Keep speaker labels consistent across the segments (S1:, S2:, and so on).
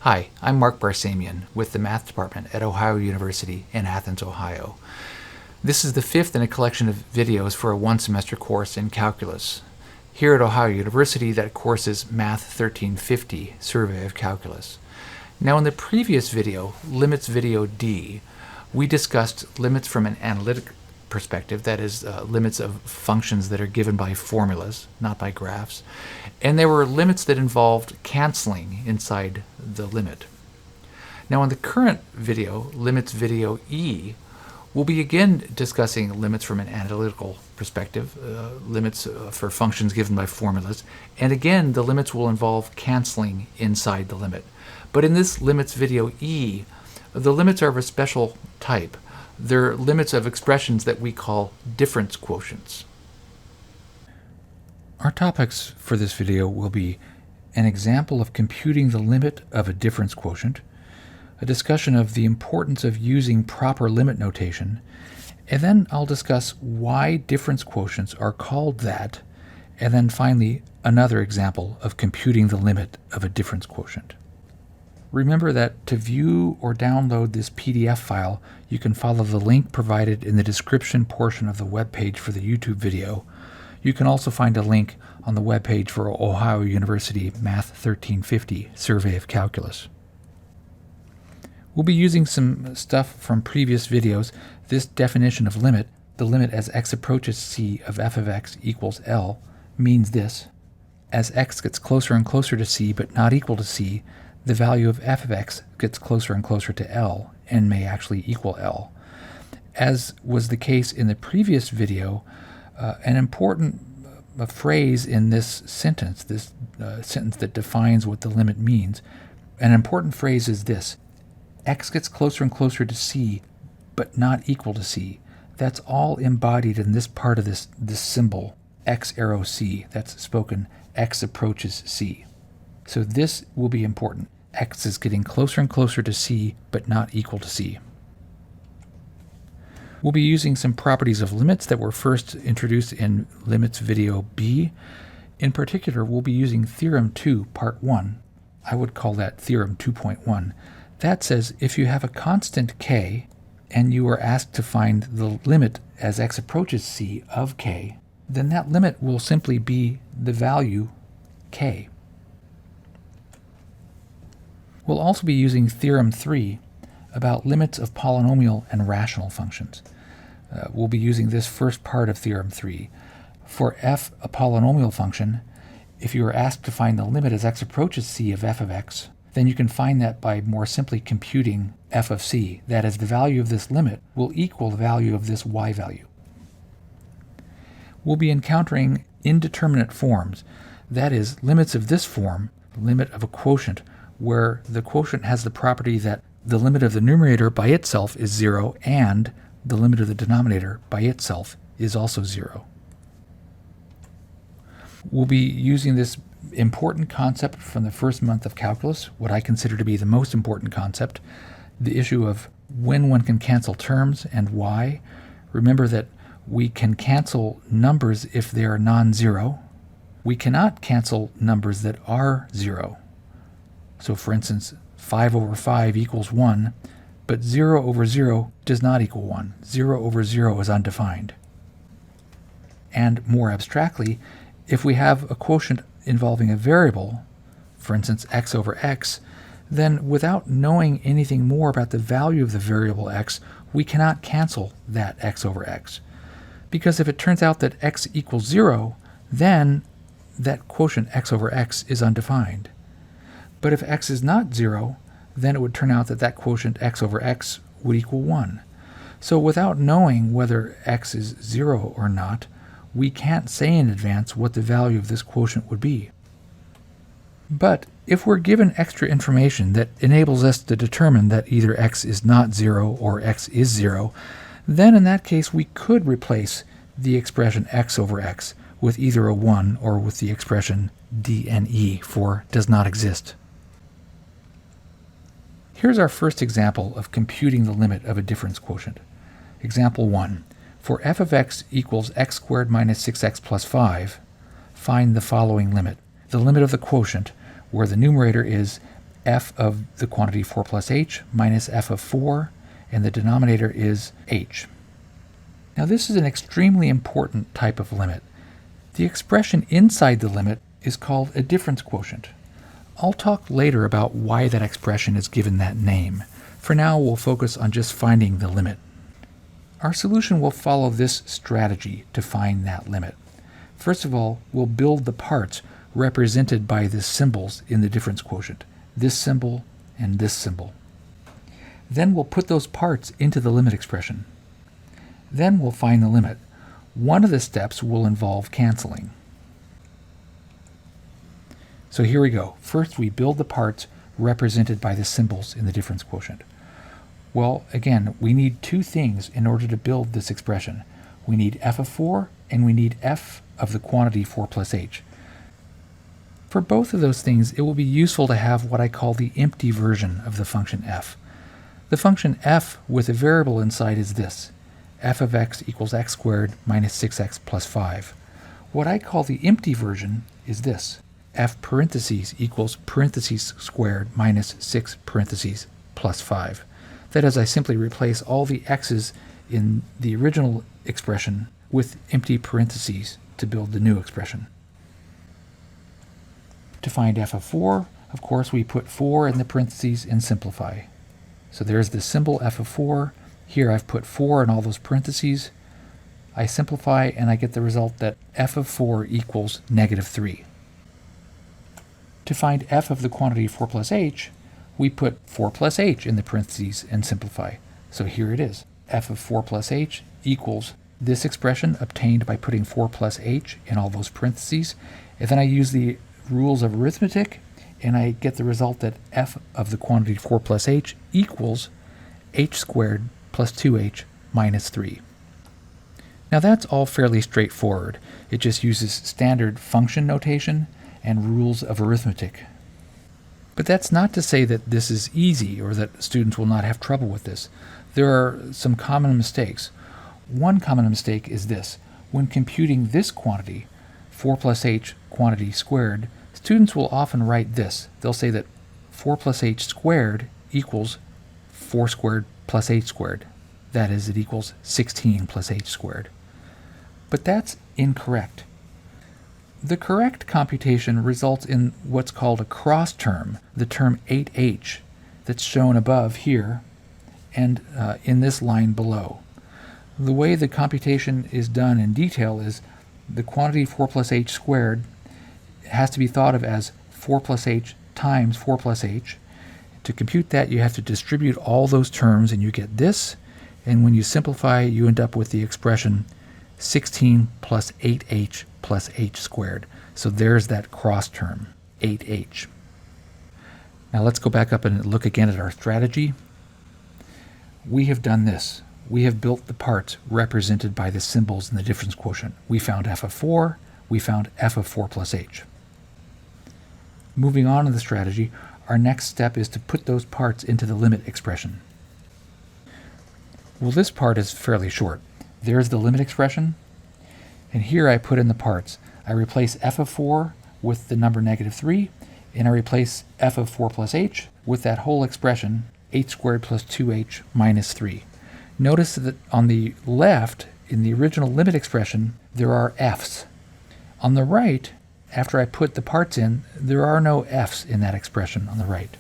S1: Hi, I'm Mark Barsamian with the Math Department at Ohio University in Athens, Ohio. This is the fifth in a collection of videos for a one-semester course in calculus. Here at Ohio University, that course is Math 1350, Survey of Calculus. Now in the previous video, Limits Video D, we discussed limits from an analytic perspective, that is, limits of functions that are given by formulas, not by graphs. And there were limits that involved canceling inside the limit. Now in the current video, Limits Video E, we'll be again discussing limits from an analytical perspective, limits for functions given by formulas, and again the limits will involve canceling inside the limit. But in this Limits Video E, the limits are of a special type. They're limits of expressions that we call difference quotients. Our topics for this video will be an example of computing the limit of a difference quotient, a discussion of the importance of using proper limit notation, and then I'll discuss why difference quotients are called that, and then finally another example of computing the limit of a difference quotient. Remember that to view or download this PDF file, you can follow the link provided in the description portion of the web page for the YouTube video. You can also find a link on the web page for Ohio University Math 1350 Survey of Calculus. We'll be using some stuff from previous videos. This definition of limit, the limit as x approaches c of f of x equals L, means this. As x gets closer and closer to c but not equal to c, the value of f of x gets closer and closer to L and may actually equal L. As was the case in the previous video, an important phrase in this sentence that defines what the limit means, an important phrase is this: x gets closer and closer to c but not equal to c. That's all embodied in this part of this symbol, x arrow c. That's spoken, x approaches c. So this will be important. X is getting closer and closer to c, but not equal to c. We'll be using some properties of limits that were first introduced in Limits Video B. In particular, we'll be using Theorem 2, Part 1. I would call that Theorem 2.1. That says if you have a constant k, and you are asked to find the limit as x approaches c of k, then that limit will simply be the value k. We'll also be using Theorem 3 about limits of polynomial and rational functions. We'll be using this first part of Theorem 3. For f, a polynomial function, if you are asked to find the limit as x approaches c of f of x, then you can find that by more simply computing f of c. That is, the value of this limit will equal the value of this y value. We'll be encountering indeterminate forms. That is, limits of this form, limit of a quotient, where the quotient has the property that the limit of the numerator by itself is 0 and the limit of the denominator by itself is also 0. We'll be using this important concept from the first month of calculus, what I consider to be the most important concept, the issue of when one can cancel terms and why. Remember that we can cancel numbers if they are non-zero. We cannot cancel numbers that are 0. So for instance, 5 over 5 equals 1, but 0 over 0 does not equal 1. 0 over 0 is undefined. And more abstractly, if we have a quotient involving a variable, for instance x over x, then without knowing anything more about the value of the variable x, we cannot cancel that x over x. Because if it turns out that x equals 0, then that quotient x over x is undefined. But if x is not 0, then it would turn out that that quotient x over x would equal 1. So without knowing whether x is 0 or not, we can't say in advance what the value of this quotient would be. But if we're given extra information that enables us to determine that either x is not 0 or x is 0, then in that case we could replace the expression x over x with either a 1 or with the expression dne for does not exist. Here's our first example of computing the limit of a difference quotient. Example 1. For f of x equals x squared minus 6x plus 5, find the following limit. The limit of the quotient, where the numerator is f of the quantity 4 plus h minus f of 4, and the denominator is h. Now this is an extremely important type of limit. The expression inside the limit is called a difference quotient. I'll talk later about why that expression is given that name. For now, we'll focus on just finding the limit. Our solution will follow this strategy to find that limit. First of all, we'll build the parts represented by the symbols in the difference quotient, this symbol and this symbol. Then we'll put those parts into the limit expression. Then we'll find the limit. One of the steps will involve canceling. So here we go. First, we build the parts represented by the symbols in the difference quotient. Well, again, we need two things in order to build this expression. We need f of 4 and we need f of the quantity 4 plus h. For both of those things, it will be useful to have what I call the empty version of the function f. The function f with a variable inside is this: f of x equals x squared minus 6x plus 5. What I call the empty version is this: f parentheses equals parentheses squared minus 6 parentheses plus 5. That is, I simply replace all the x's in the original expression with empty parentheses to build the new expression. To find f of 4, of course, we put 4 in the parentheses and simplify. So there's the symbol f of 4. Here I've put 4 in all those parentheses. I simplify and I get the result that f of 4 equals negative 3. To find f of the quantity 4 plus h, we put 4 plus h in the parentheses and simplify. So here it is. F of 4 plus h equals this expression obtained by putting 4 plus h in all those parentheses. And then I use the rules of arithmetic and I get the result that f of the quantity 4 plus h equals h squared plus 2h minus 3. Now that's all fairly straightforward. It just uses standard function notation and rules of arithmetic. But that's not to say that this is easy or that students will not have trouble with this. There are some common mistakes. One common mistake is this: when computing this quantity, 4 plus h quantity squared, students will often write this. They'll say that 4 plus h squared equals 4 squared plus h squared. That is, it equals 16 plus h squared. But that's incorrect. The correct computation results in what's called a cross term, the term 8h, that's shown above here and in this line below. The way the computation is done in detail is the quantity 4 plus h squared has to be thought of as 4 plus h times 4 plus h. To compute that, you have to distribute all those terms and you get this, and when you simplify, you end up with the expression 16 plus 8h plus h squared. So there's that cross term, 8h. Now let's go back up and look again at our strategy. We have done this. We have built the parts represented by the symbols in the difference quotient. We found f of 4, we found f of 4 plus h. Moving on in the strategy, our next step is to put those parts into the limit expression. Well, this part is fairly short. There's the limit expression, and here I put in the parts. I replace f of 4 with the number negative 3, and I replace f of 4 plus h with that whole expression, h squared plus 2h minus 3. Notice that on the left, in the original limit expression, there are f's. On the right, after I put the parts in, there are no f's in that expression on the right.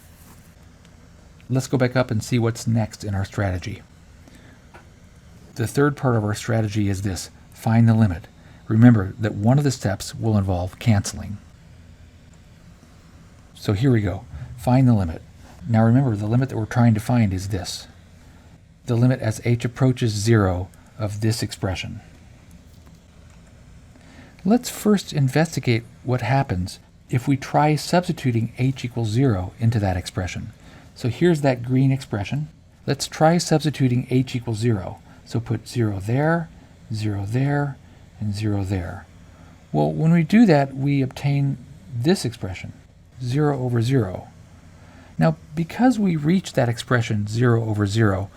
S1: Let's go back up and see what's next in our strategy. The third part of our strategy is this: find the limit. Remember that one of the steps will involve canceling. So here we go. Find the limit. Now remember, the limit that we're trying to find is this: the limit as h approaches 0 of this expression. Let's first investigate what happens if we try substituting h equals 0 into that expression. So here's that green expression. Let's try substituting h equals 0. So put 0 there, 0 there, and 0 there. Well, when we do that, we obtain this expression, 0 over 0. Now, because we reach that expression 0 over 0,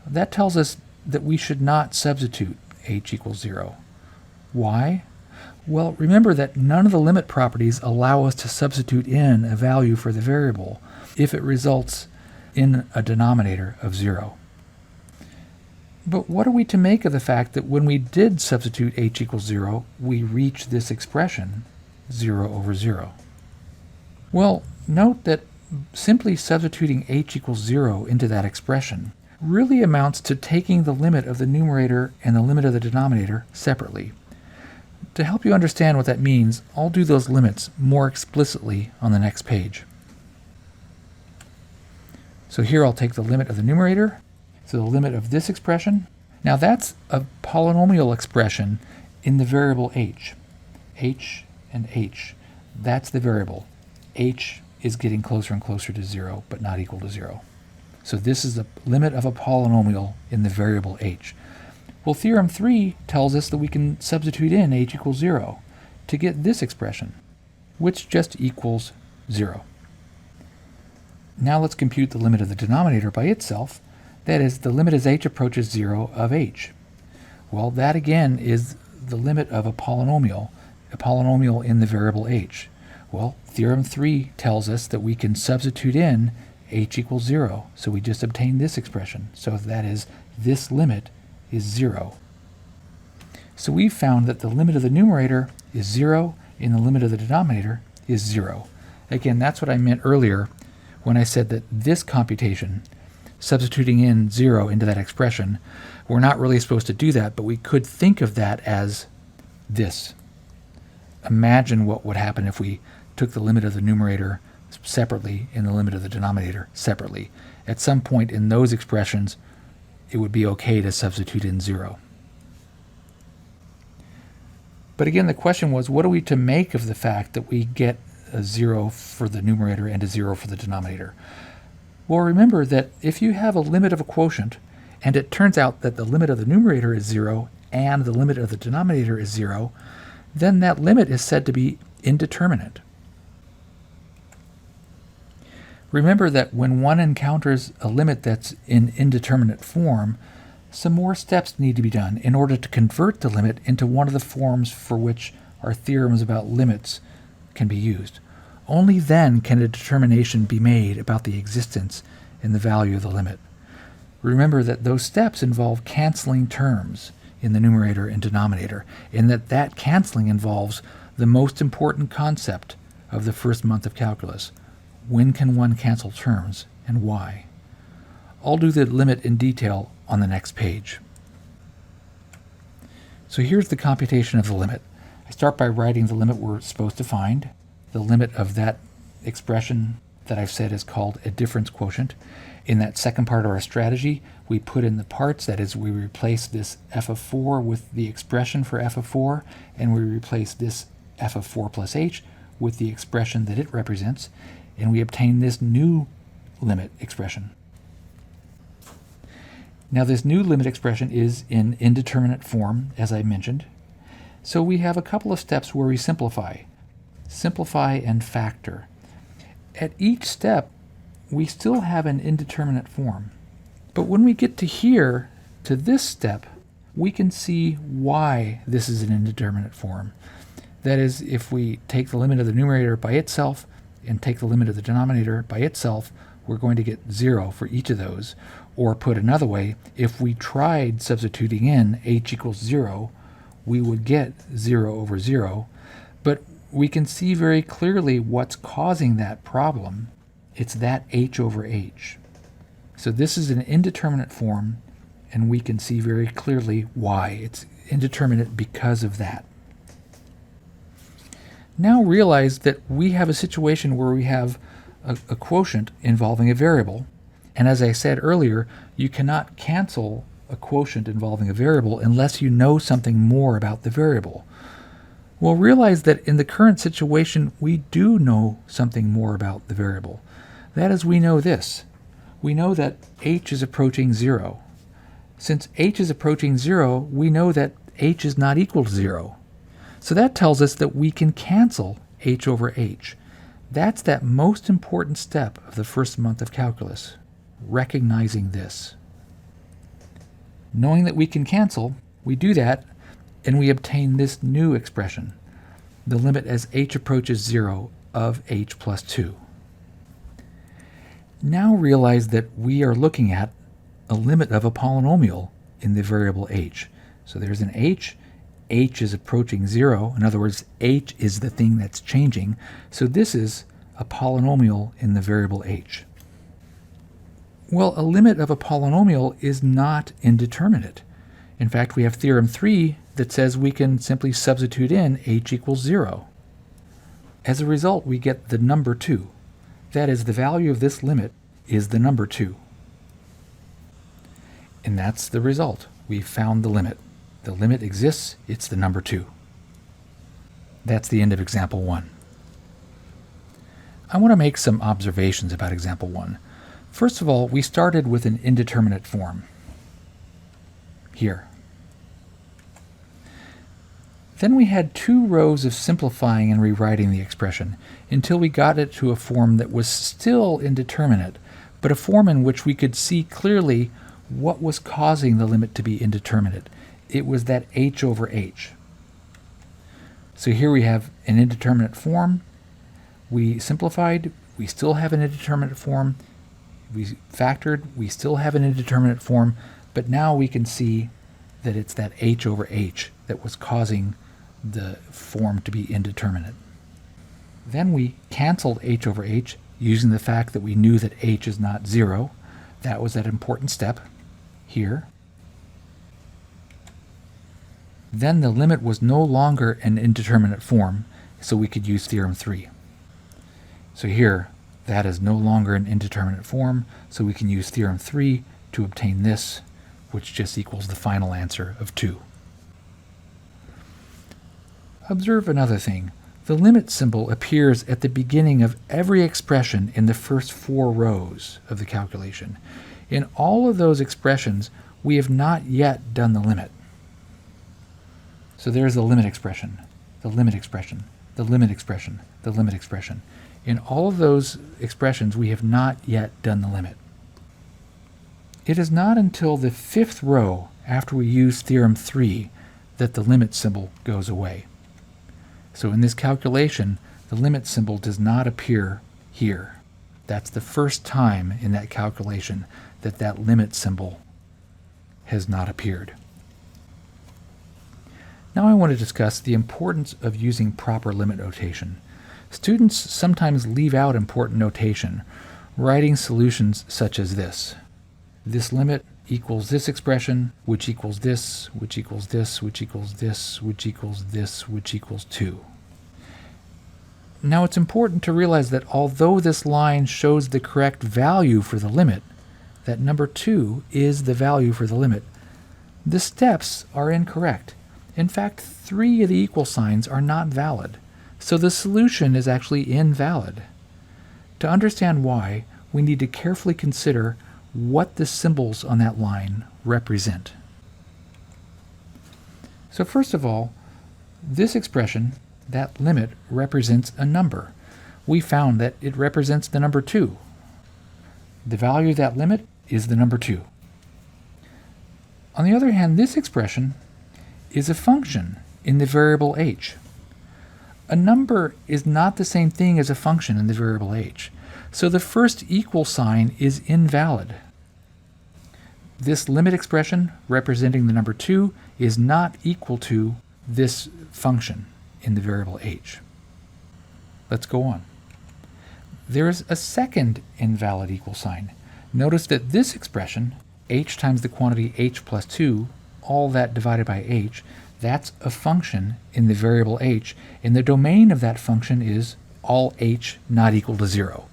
S1: that tells us that we should not substitute h equals 0. Why? Well, remember that none of the limit properties allow us to substitute in a value for the variable if it results in a denominator of 0. But what are we to make of the fact that when we did substitute h equals 0, we reach this expression, 0 over 0? Well, note that simply substituting h equals 0 into that expression really amounts to taking the limit of the numerator and the limit of the denominator separately. To help you understand what that means, I'll do those limits more explicitly on the next page. So here I'll take the limit of the numerator, so the limit of this expression. Now that's a polynomial expression in the variable h. H and h. That's the variable. H is getting closer and closer to 0, but not equal to 0. So this is the limit of a polynomial in the variable h. Well, theorem 3 tells us that we can substitute in h equals 0 to get this expression, which just equals 0. Now let's compute the limit of the denominator by itself. That is, the limit as h approaches 0 of h. Well, that again is the limit of a polynomial in the variable h. Well, theorem 3 tells us that we can substitute in h equals 0. So we just obtain this expression. So that is, this limit is 0. So we've found that the limit of the numerator is 0 and the limit of the denominator is 0. Again, that's what I meant earlier when I said that this computation, substituting in 0 into that expression, we're not really supposed to do that, but we could think of that as this. Imagine what would happen if we took the limit of the numerator separately and the limit of the denominator separately. At some point in those expressions, it would be okay to substitute in 0. But again, the question was, what are we to make of the fact that we get a 0 for the numerator and a 0 for the denominator? Well, remember that if you have a limit of a quotient, and it turns out that the limit of the numerator is 0 and the limit of the denominator is 0, then that limit is said to be indeterminate. Remember that when one encounters a limit that's in indeterminate form, some more steps need to be done in order to convert the limit into one of the forms for which our theorems about limits can be used. Only then can a determination be made about the existence and the value of the limit. Remember that those steps involve canceling terms in the numerator and denominator, and that canceling involves the most important concept of the first month of calculus. When can one cancel terms, and why? I'll do the limit in detail on the next page. So here's the computation of the limit. I start by writing the limit we're supposed to find. The limit of that expression that I've said is called a difference quotient. In that second part of our strategy, we put in the parts. That is, we replace this f of 4 with the expression for f of 4, and we replace this f of 4 plus h with the expression that it represents, and we obtain this new limit expression. Now this new limit expression is in indeterminate form, as I mentioned. So we have a couple of steps where we simplify. Simplify and factor. At each step, we still have an indeterminate form. But when we get to here, to this step, we can see why this is an indeterminate form. That is, if we take the limit of the numerator by itself and take the limit of the denominator by itself, we're going to get 0 for each of those. Or put another way, if we tried substituting in h equals 0, we would get 0 over 0. But we can see very clearly what's causing that problem. It's that h over h. So this is an indeterminate form, and we can see very clearly why. It's indeterminate because of that. Now realize that we have a situation where we have a quotient involving a variable. And as I said earlier, you cannot cancel a quotient involving a variable unless you know something more about the variable. Well, realize that in the current situation, we do know something more about the variable. That is, we know this. We know that h is approaching 0. Since h is approaching 0, we know that h is not equal to 0. So that tells us that we can cancel h over h. That's that most important step of the first month of calculus, recognizing this. Knowing that we can cancel, we do that, and we obtain this new expression, the limit as h approaches 0 of h plus 2. Now realize that we are looking at a limit of a polynomial in the variable h. So there's an h is approaching 0. In other words, h is the thing that's changing. So this is a polynomial in the variable h. Well, a limit of a polynomial is not indeterminate. In fact, we have theorem 3 that says we can simply substitute in h equals 0. As a result, we get the number 2. That is, the value of this limit is the number 2. And that's the result. We've found the limit. The limit exists, it's the number 2. That's the end of example 1. I want to make some observations about example 1. First of all, we started with an indeterminate form. Here. Then we had 2 rows of simplifying and rewriting the expression until we got it to a form that was still indeterminate, but a form in which we could see clearly what was causing the limit to be indeterminate. It was that h over h. So here we have an indeterminate form. We simplified, we still have an indeterminate form. We factored, we still have an indeterminate form, but now we can see that it's that h over h that was causing the form to be indeterminate. Then we canceled h over h using the fact that we knew that h is not 0. That was that important step here. Then the limit was no longer an indeterminate form, so we could use theorem 3. So here, that is no longer an indeterminate form, so we can use theorem 3 to obtain this, which just equals the final answer of 2. Observe another thing. The limit symbol appears at the beginning of every expression in the first 4 rows of the calculation. In all of those expressions, we have not yet done the limit. So there's the limit expression, the limit expression, the limit expression, the limit expression. In all of those expressions, we have not yet done the limit. It is not until the 5th row after we use theorem 3 that the limit symbol goes away. So in this calculation, the limit symbol does not appear here. That's the first time in that calculation that that limit symbol has not appeared. Now I want to discuss the importance of using proper limit notation. Students sometimes leave out important notation, writing solutions such as this. This limit equals this expression, which equals this, which equals this, which equals this, which equals this, which equals 2. Now it's important to realize that although this line shows the correct value for the limit, that number 2 is the value for the limit, the steps are incorrect. In fact, 3 of the equal signs are not valid, so the solution is actually invalid. To understand why, we need to carefully consider what the symbols on that line represent. So first of all, this expression, that limit, represents a number. We found that it represents the number 2. The value of that limit is the number 2. On the other hand, this expression is a function in the variable h. A number is not the same thing as a function in the variable h, so the first equal sign is invalid. This limit expression representing the number 2 is not equal to this function in the variable h. Let's go on. There is a second invalid equal sign. Notice that this expression, h times the quantity h plus 2, all that divided by h, that's a function in the variable h, and the domain of that function is all h not equal to 0.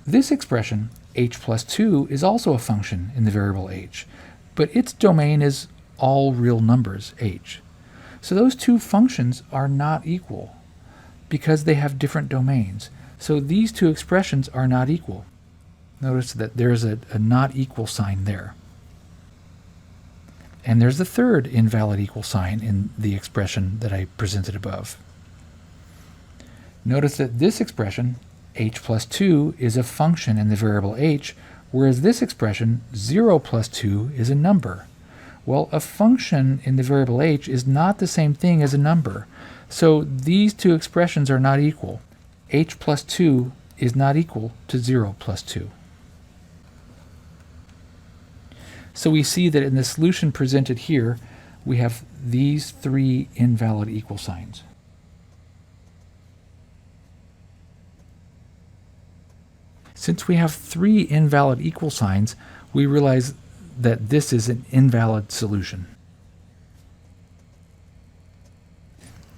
S1: This expression, h plus 2, is also a function in the variable h, but its domain is all real numbers h. So those two functions are not equal because they have different domains. So these two expressions are not equal. Notice that there's a not equal sign there. And there's the third invalid equal sign in the expression that I presented above. Notice that this expression, h plus 2, is a function in the variable h, whereas this expression, 0 plus 2, is a number. Well, a function in the variable h is not the same thing as a number. So these two expressions are not equal. H plus 2 is not equal to 0 plus 2. So we see that in the solution presented here, we have these three invalid equal signs. Since we have three invalid equal signs, we realize that this is an invalid solution.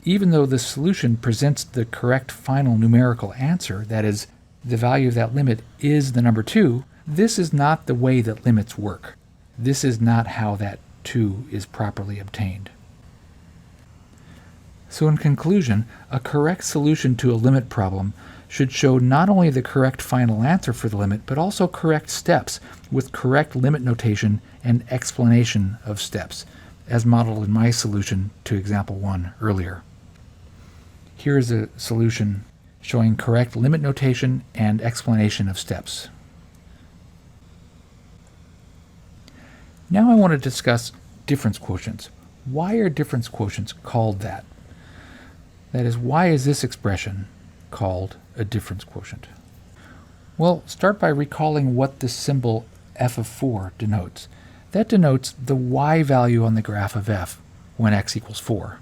S1: Even though the solution presents the correct final numerical answer, that is, the value of that limit is the number 2, this is not the way that limits work. This is not how that 2 is properly obtained. So in conclusion, a correct solution to a limit problem should show not only the correct final answer for the limit, but also correct steps with correct limit notation and explanation of steps, as modeled in my solution to example 1 earlier. Here is a solution showing correct limit notation and explanation of steps. Now I want to discuss difference quotients. Why are difference quotients called that? That is, why is this expression called a difference quotient? Well, start by recalling what the symbol f of 4 denotes. That denotes the y value on the graph of f when x equals 4.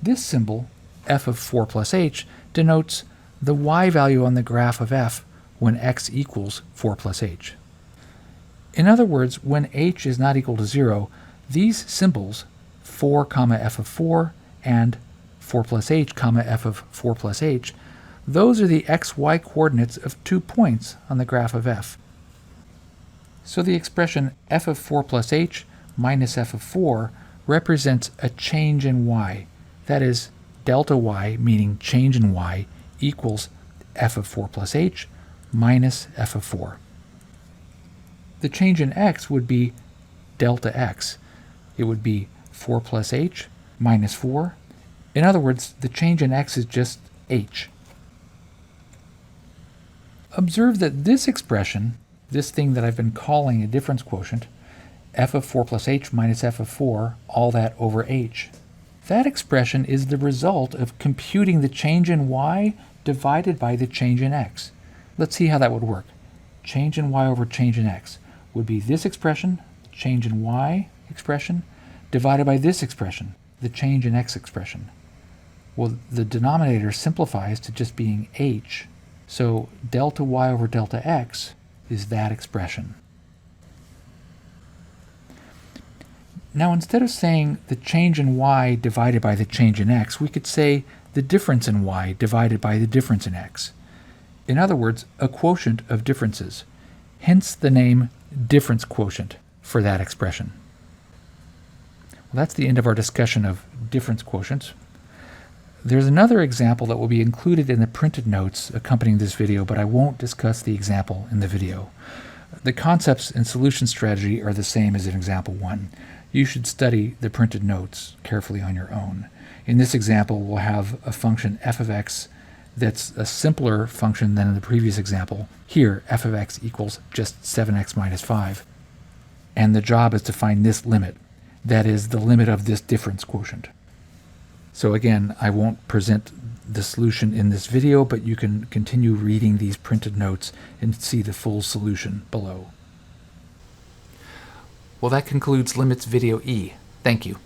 S1: This symbol, f of 4 plus h, denotes the y value on the graph of f when x equals 4 plus h. In other words, when h is not equal to 0, these symbols, 4 comma f of 4 and 4 plus h comma f of 4 plus h, those are the xy coordinates of 2 points on the graph of f. So the expression f of 4 plus h minus f of 4 represents a change in y. That is, delta y, meaning change in y, equals f of 4 plus h minus f of 4. The change in x would be delta x. It would be 4 plus h minus 4. In other words, the change in x is just h. Observe that this expression, this thing that I've been calling a difference quotient, f of 4 plus h minus f of 4, all that over h, that expression is the result of computing the change in y divided by the change in x. Let's see how that would work. Change in y over change in x would be this expression, change in y expression, divided by this expression, the change in x expression. Well, the denominator simplifies to just being h, so delta y over delta x is that expression. Now, instead of saying the change in y divided by the change in x, we could say the difference in y divided by the difference in x. In other words, a quotient of differences. Hence the name difference quotient for that expression. Well, that's the end of our discussion of difference quotients. There's another example that will be included in the printed notes accompanying this video, but I won't discuss the example in the video. The concepts and solution strategy are the same as in example 1. You should study the printed notes carefully on your own. In this example, we'll have a function f of x that's a simpler function than in the previous example. Here, f of x equals just 7x minus 5. And the job is to find this limit. That is the limit of this difference quotient. So again, I won't present the solution in this video, but you can continue reading these printed notes and see the full solution below. Well, that concludes Limits Video E. Thank you.